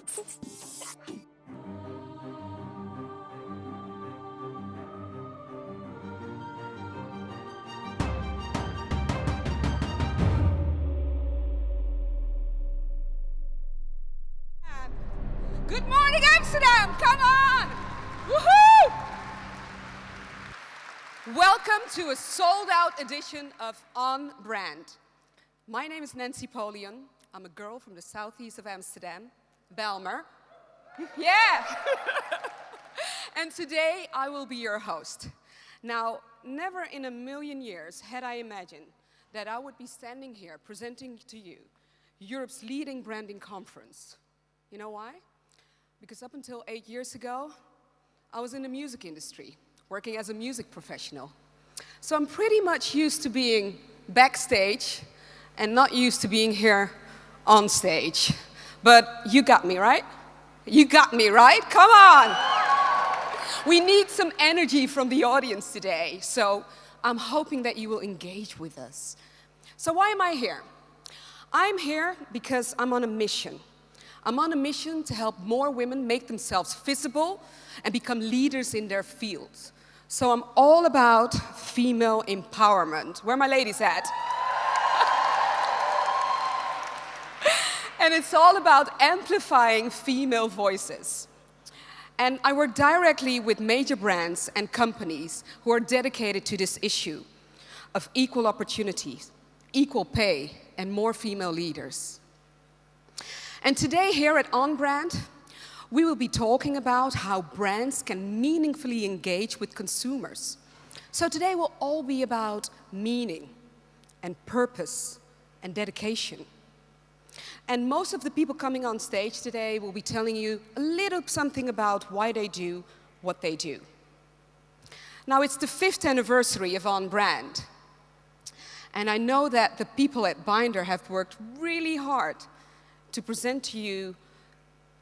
Good morning, Amsterdam! Come on! Woohoo! Welcome to a sold-out edition of On Brand. My name is Nancy Polion. I'm a girl from the southeast of Amsterdam, Belmer. Yeah! And today I will be your host. Now, never in a million years had I imagined that I would be standing here presenting to you Europe's leading branding conference. You know why? Because up until 8 years ago, I was in the music industry, working as a music professional. So I'm pretty much used to being backstage and not used to being here on stage. But you got me, right? You got me, right? Come on! We need some energy from the audience today, so I'm hoping that you will engage with us. So why am I here? I'm here because I'm on a mission. I'm on a mission to help more women make themselves visible and become leaders in their fields. So I'm all about female empowerment. Where are my ladies at? And it's all about amplifying female voices. And I work directly with major brands and companies who are dedicated to this issue of equal opportunities, equal pay, and more female leaders. And today here at OnBrand, we will be talking about how brands can meaningfully engage with consumers. So today will all be about meaning and purpose and dedication. And most of the people coming on stage today will be telling you a little something about why they do what they do. Now it's the 5th anniversary of OnBrand. And I know that the people at Binder have worked really hard to present to you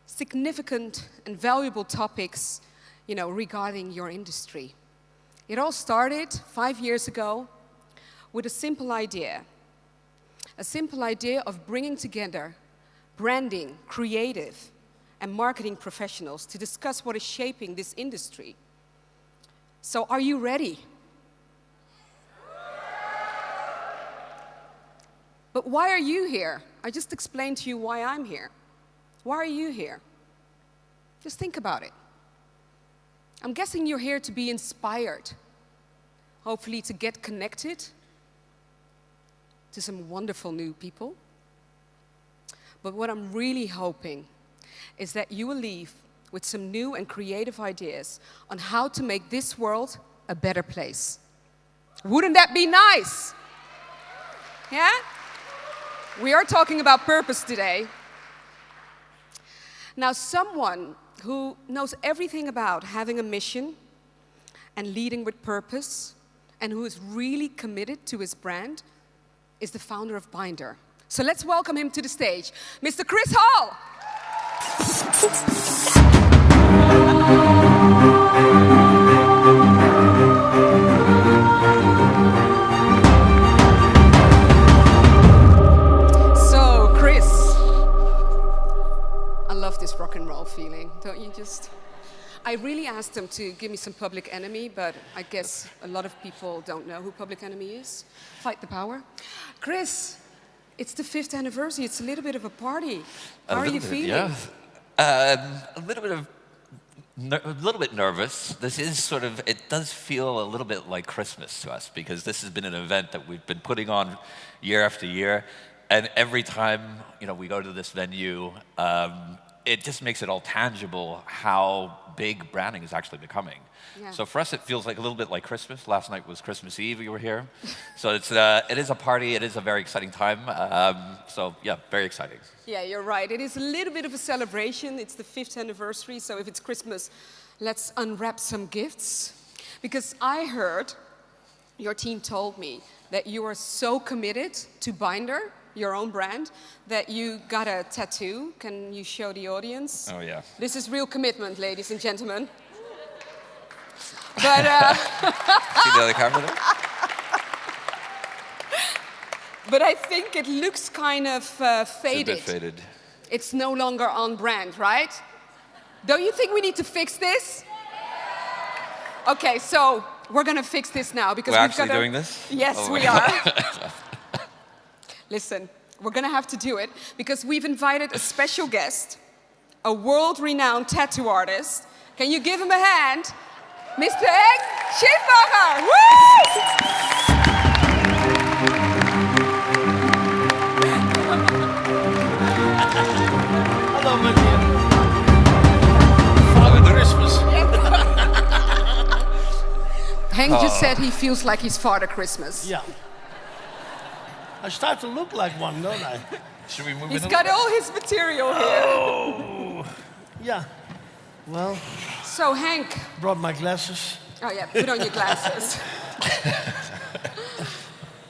significant and valuable topics, regarding your industry. It all started 5 years ago with a simple idea of bringing together branding, creative, and marketing professionals to discuss what is shaping this industry. So are you ready? But why are you here? I just explained to you why I'm here. Why are you here? Just think about it. I'm guessing you're here to be inspired, hopefully to get connected to some wonderful new people. But what I'm really hoping is that you will leave with some new and creative ideas on how to make this world a better place. Wouldn't that be nice? Yeah? We are talking about purpose today. Now, someone who knows everything about having a mission and leading with purpose and who is really committed to his brand is the founder of Binder. So let's welcome him to the stage, Mr. Chris Hall. This rock and roll feeling, don't you just? I really asked them to give me some Public Enemy, but I guess a lot of people don't know who Public Enemy is. Fight the Power. Chris, it's the 5th anniversary. It's a little bit of a party. How are you feeling? Yeah. A little bit nervous. This is it does feel a little bit like Christmas to us because this has been an event that we've been putting on year after year. And every time, we go to this venue, it just makes it all tangible how big branding is actually becoming. Yeah. So for us, it feels like a little bit like Christmas. Last night was Christmas Eve. We were here. So it is a party. It is a very exciting time. So yeah, very exciting. Yeah, you're right. It is a little bit of a celebration. It's the 5th anniversary. So if it's Christmas, let's unwrap some gifts. Because I heard, your team told me, that you are so committed to Binder, your own brand, that you got a tattoo. Can you show the audience? Oh, yeah. This is real commitment, ladies and gentlemen. But see the other camera there? But I think it looks kind of faded. It's a bit faded. it's no longer on brand, right? Don't you think we need to fix this? Okay, so we're gonna fix this now because We're we've actually got doing this? Yes, Oh we my are. God. Listen, we're gonna have to do it because we've invited a special guest, a world-renowned tattoo artist. Can you give him a hand? Mr. Henk Schiefmacher! Woo! Hallo meneer. Father Christmas. Henk just said he feels like he's Father Christmas. Yeah. I start to look like one, don't I? Should we move He's in? got all his material here. Oh. Yeah. Well, So Henk, brought my glasses. oh yeah, put on your glasses.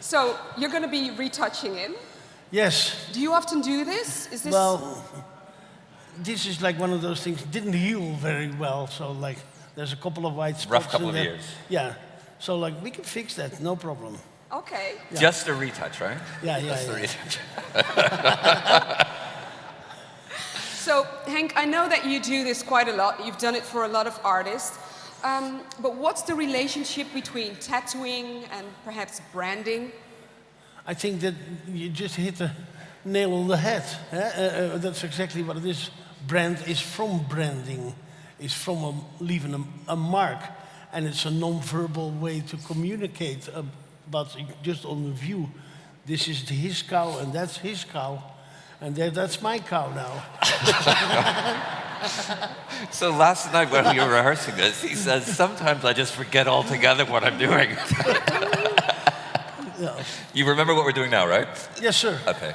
So you're gonna be retouching him. Yes. Do you often do this? Is this? Well, this is like one of those things. Didn't heal very well, so like there's a couple of white spots. Rough couple in of there. years. Yeah. So like we can fix that, no problem. Okay. Just a retouch, right? Yeah, Just a yeah. retouch. So Henk, I know that you do this quite a lot. You've done it for a lot of artists. But what's the relationship between tattooing and perhaps branding? I think that you just hit the nail on the head. That's exactly what it is. Brand is from branding, is from leaving a mark, and it's a non-verbal way to communicate. But just on the view, this is his cow and that's his cow, and that's my cow now. So last night when we were rehearsing this, he says, sometimes I just forget altogether what I'm doing. Yeah. You remember what we're doing now, right? Yes, sir. Okay.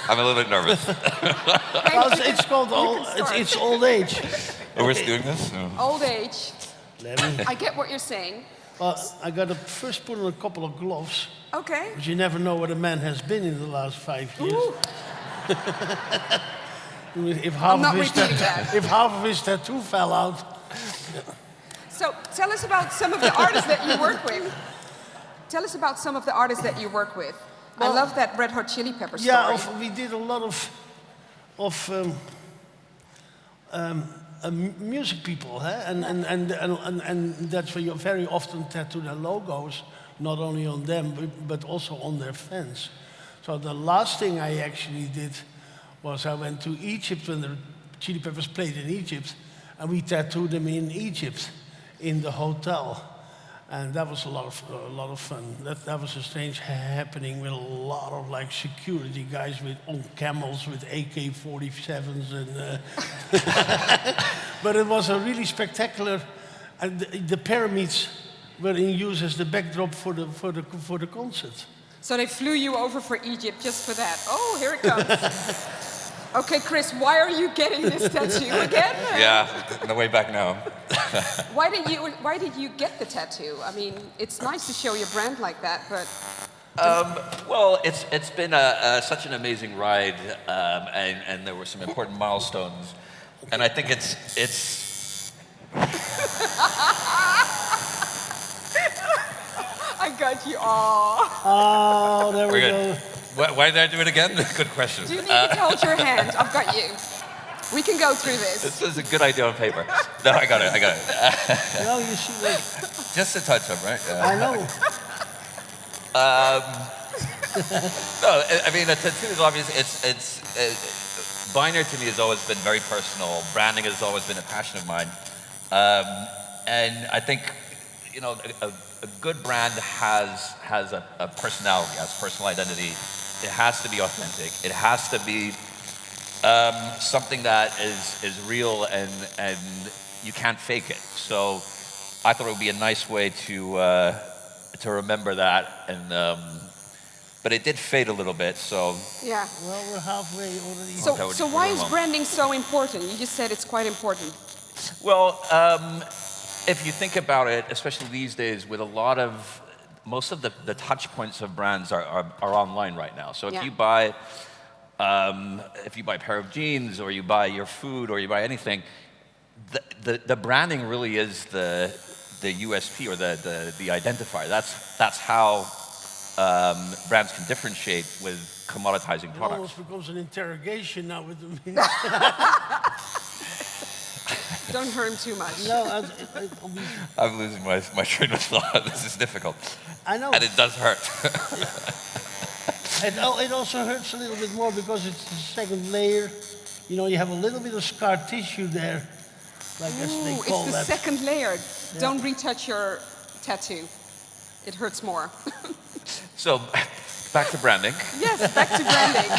I'm a little bit nervous. Well, it's called it's old age. Oh, we're doing this? Oh. Old age. Let me. I get what you're saying. Well, I got to first put on a couple of gloves, Okay. because you never know what a man has been in the last 5 years. Ooh. If I'm half not of his repeating that. if half of his tattoo fell out. So tell us about some of the artists that you work with. Tell us about some of the artists that you work with. I Well, love that Red Hot Chili Pepper story. Yeah, we did a lot of music people, huh? and that's where you very often tattoo their logos, not only on them but also on their fans. So the last thing I actually did was I went to Egypt when the Chili Peppers played in Egypt, and we tattooed them in Egypt, in the hotel. And that was a lot of fun. That was a strange happening with a lot of like security guys on camels with AK-47s and. But it was a really spectacular. And the pyramids were in use as the backdrop for the concert. So they flew you over for Egypt just for that. Oh, here it comes. Okay, Chris, why are you getting this tattoo again? Yeah, on the way back now. Why did you get the tattoo? I mean, it's nice to show your brand like that, but Well, it's been such an amazing ride, and there were some important milestones, and I think it's. I got you all. Oh, there we We're go. good. Why did I do it again? Good question. Do you need me to hold your hand? I've got you. We can go through this. This is a good idea on paper. No, I got it. Well, you see, like, Just a touch up, right? Yeah. I know. No, I mean, a tattoo is obviously, binary to me has always been very personal. Branding has always been a passion of mine. And I think, you know, a good brand has a personality, has personal identity. It has to be authentic. It has to be something that is real and you can't fake it. So I thought it would be a nice way to remember that. And but it did fade a little bit. So Yeah. Well, we're halfway already. So why is branding so important? You just said it's quite important. well, if you think about it, especially these days, with most of the touch points of brands are online right now. So if Yeah. you buy a pair of jeans, or you buy your food, or you buy anything, the branding really is the USP or the identifier. That's how brands can differentiate with commoditizing It products. almost becomes an interrogation now with the Don't hurt him too much. No, I'm losing my train of thought. This is difficult. I know. And it does hurt. It also hurts a little bit more because it's the second layer. You know, you have a little bit of scar tissue there, like as they call it's the that. second layer. Don't retouch your tattoo. It hurts more. So, back to branding. Yes, back to branding.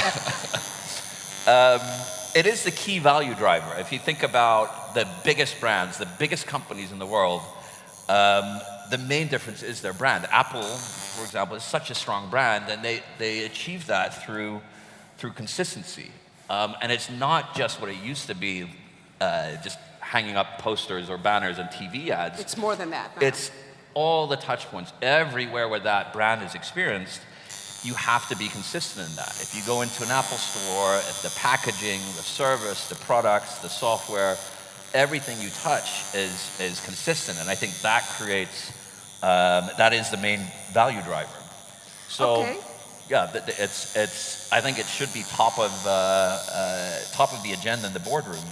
It is the key value driver. If you think about the biggest brands, the biggest companies in the world, the main difference is their brand. Apple, for example, is such a strong brand, and they achieve that through consistency. And it's not just what it used to be, just hanging up posters or banners and TV ads. It's more than that now. It's all the touch points. Everywhere where that brand is experienced, you have to be consistent in that. If you go into an Apple store, if the packaging, the service, the products, the software, everything you touch is consistent. And I think that creates, that is the main value driver. So, Okay. yeah, it's. I think it should be top of the agenda in the boardroom.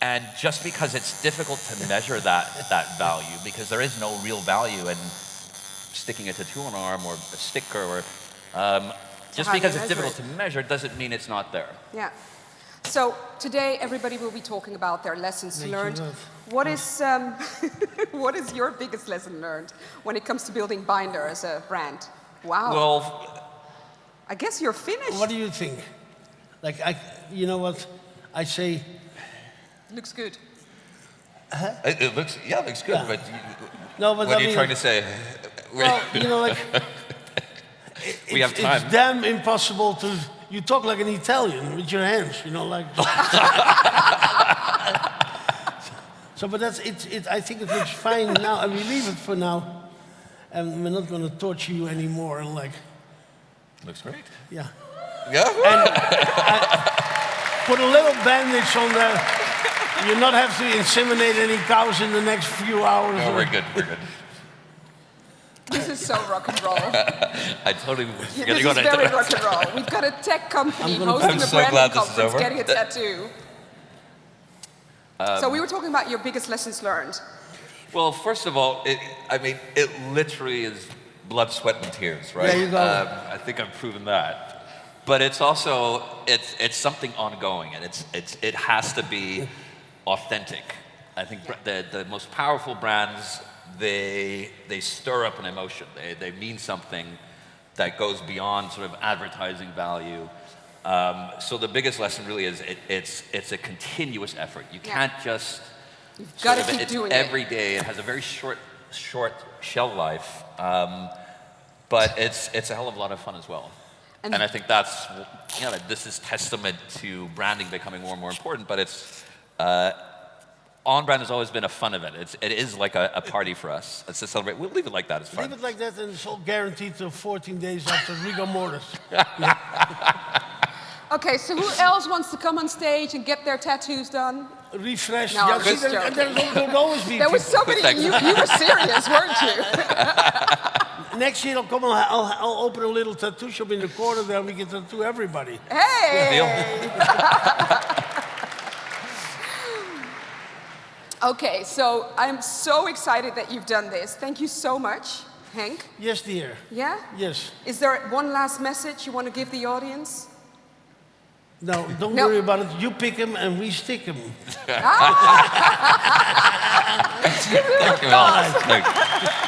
And just because it's difficult to measure that value, because there is no real value in sticking a tattoo on an arm or a sticker, or just how do because you it's measure difficult it? to measure doesn't mean it's not there. Yeah. So today everybody will be talking about their lessons Thank you, learned. love. What is what is your biggest lesson learned when it comes to building Binder as a brand? Wow. Well, I guess you're finished. What do you think? Like, you know what? I say, Looks good. it looks good, Yeah. but no, but what I are you mean, trying to say? well, you know, like, We have time. It's damn impossible to. You talk like an Italian with your hands, you know, like. So, but that's it. I think it looks fine now, and we leave it for now, and we're not going to torture you anymore. Like, Looks great. yeah. Yeah. Put a little bandage on there. You not have to inseminate any cows in the next few hours. No, we're good. We're good. This is so rock and roll. I totally was This going to is go very to. rock and roll. We've got a tech company I'm hosting a so branding glad this is conference, over. getting a tattoo. So we were talking about your biggest lessons learned. Well, first of all, it literally is blood, sweat, and tears, right? There you go. I think I've proven that. But it's also it's something ongoing, and it has to be authentic. I think the most powerful brands, they stir up an emotion. They mean something that goes beyond sort of advertising value. So the biggest lesson really is it's a continuous effort. You can't just You've got to sort of- keep it's doing every it. day. It has a very short shelf life, but it's a hell of a lot of fun as well. And- And I think that's, this is testament to branding becoming more and more important. But it's OnBrand has always been a fun event. It is like a party for us. It's to celebrate. We'll leave it like that. It's fun. Leave it like that, and it's all guaranteed till 14 days after rigor mortis. Okay, so who else wants to come on stage and get their tattoos done? Refresh. No, I'm see, just joking. there'll always be There was people. somebody, Thanks. you were serious, weren't you? Next year I'll come and I'll open a little tattoo shop in the corner there. We can tattoo everybody. Hey! Deal. Okay, so I'm so excited that you've done this. Thank you so much, Henk. Yes, dear. Yeah? Yes. Is there one last message you want to give the audience? No, don't No. worry about it. You pick him and we stick him. Thank you, Alex. Thank you.